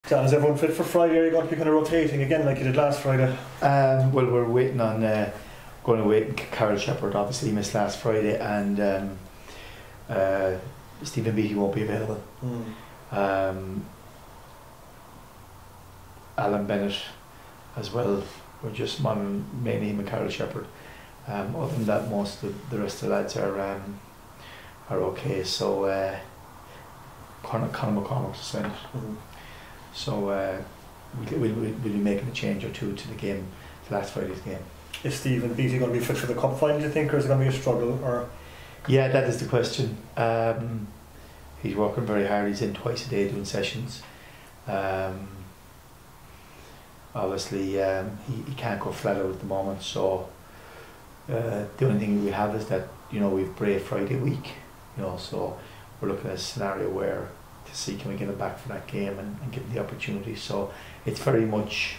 John, is everyone fit for Friday? Are you going to be kind of rotating again like you did last Friday? Well, we're waiting on going to wait. Carol Shepherd obviously missed last Friday, and Stephen Beattie won't be available. Alan Bennett as well. We're just monitoring mainly him and Carol Shepherd. Other than that, most of the rest of the lads are okay. So Conor McCormick suspended. So we'll be making a change or two to the game, to last Friday's game. Is Stephen Beattie going to be fit for the cup final, do you think, or is it going to be a struggle? Or yeah, that is the question. He's working very hard. He's in twice a day doing sessions. Obviously, he can't go flat out at the moment. So the only thing we have is that we've Bray Friday week. So we're looking at a scenario where to see can we get him back for that game and give him the opportunity. So it's very much,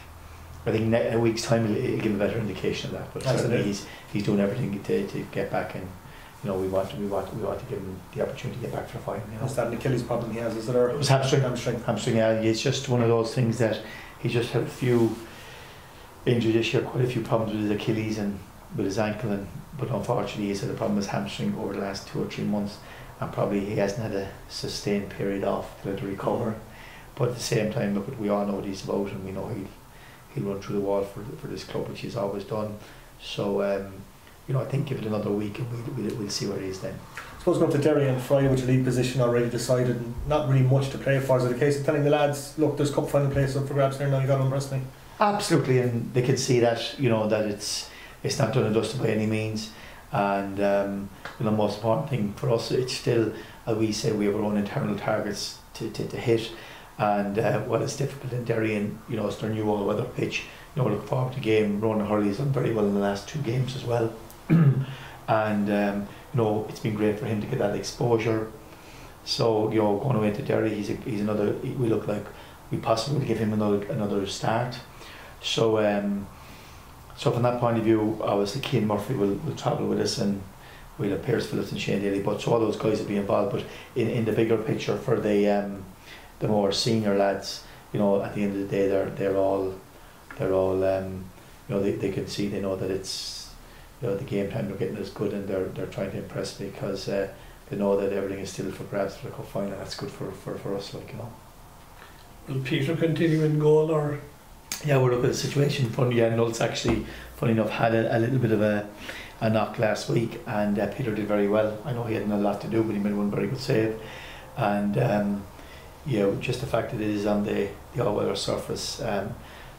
I think a week's time he'll give a better indication of that. But certainly he's doing everything to get back, and we want to give him the opportunity to get back for the final. Is that an Achilles problem he has? Is it, or it was hamstring? Yeah, it's just one of those things that he just had a few injuries this year, quite a few problems with his Achilles and with his ankle, but unfortunately he's had a problem with his hamstring over the last 2 or 3 months, and probably he hasn't had a sustained period off to recover. But at the same time, look, we all know what he's about, and we know he'll run through the wall for this club, which he's always done. So I think give it another week and we'll see where he is then. I suppose going to Derry on Friday with your league position already decided and not really much to play for. Is it a case of telling the lads, look, there's cup final place up for grabs there now, you got to impress me? Absolutely, and they can see that that it's not done and dusted by any means, and the most important thing for us, it's still, as we say, we have our own internal targets to hit, and while it's difficult in Derry, and it's their new all-weather pitch, we look forward to the game. Ronan Hurley's done very well in the last 2 games as well, and it's been great for him to get that exposure. So going away to Derry, he's another. We look like we possibly give him another start. So so from that point of view, obviously Cian Murphy will travel with us, and we'll have Pierce Phillips and Shane Daly. But so all those guys will be involved. But in the bigger picture for the more senior lads, at the end of the day, they're all they can see, they know that it's the game time they're getting is good, and they're trying to impress because they know that everything is still for grabs for the cup final. That's good for us, Will Peter continue in goal, or? Yeah, we're looking at the situation. Null's actually, funny enough, had a little bit of a knock last week, and Peter did very well. I know he hadn't a lot to do, but he made one very good save. And just the fact that it is on the all-weather surface,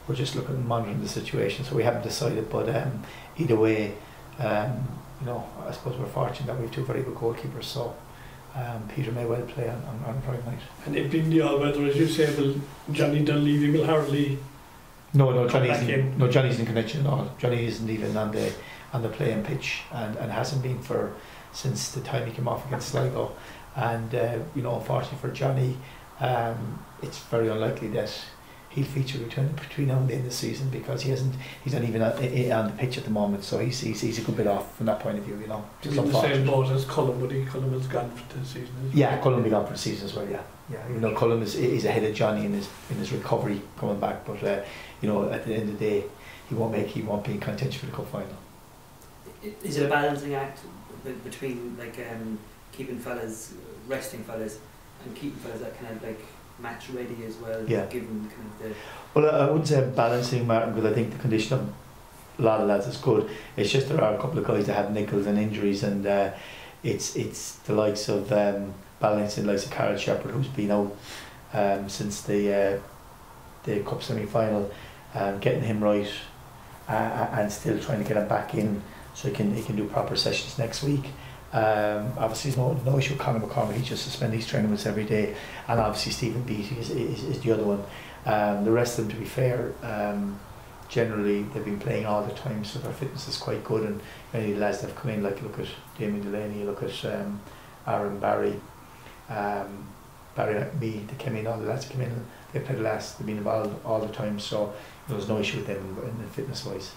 we're just looking and monitoring the situation. So we haven't decided, but either way, I suppose we're fortunate that we have 2 very good goalkeepers. So Peter may well play on Friday night. And it being the all-weather, as you say, will Johnny Dunleavy will hardly. No, Johnny's in connection at all. Johnny isn't even on the playing pitch, and hasn't been since the time he came off against Sligo. And unfortunately for Johnny, it's very unlikely that he'll feature between now and the end of the season, because he's not even on the pitch at the moment. So he's a good bit off from that point of view. He's in the same boat as Cullum, but Cullum is gone for the season. Yeah, Cullum will be gone for the season as well. Yeah. Cullum is ahead of Johnny in his recovery coming back, but at the end of the day, he won't be in contention for the cup final. Is it a balancing act between keeping fellas, resting fellas, and keeping fellas that kind of match ready as well? Yeah. Given kind of the. Well, I wouldn't say balancing, Martin, because I think the condition of a lot of lads is good. It's just there are a couple of guys that have niggles and injuries, and it's the likes of balancing, like Carol Shepherd, who's been out since the cup semi-final, getting him right, and still trying to get him back in so he can do proper sessions next week. Obviously there's no issue with Conor McCormick. He just suspended his training with us every day, and obviously Stephen Beattie is the other one. The rest of them, to be fair, generally they've been playing all the time, so their fitness is quite good. And many of the lads that have come in, look at Damien Delaney, look at Aaron Barry, me, they came in, all the lads came in, they've been involved all the time, so there's no issue with them in fitness wise.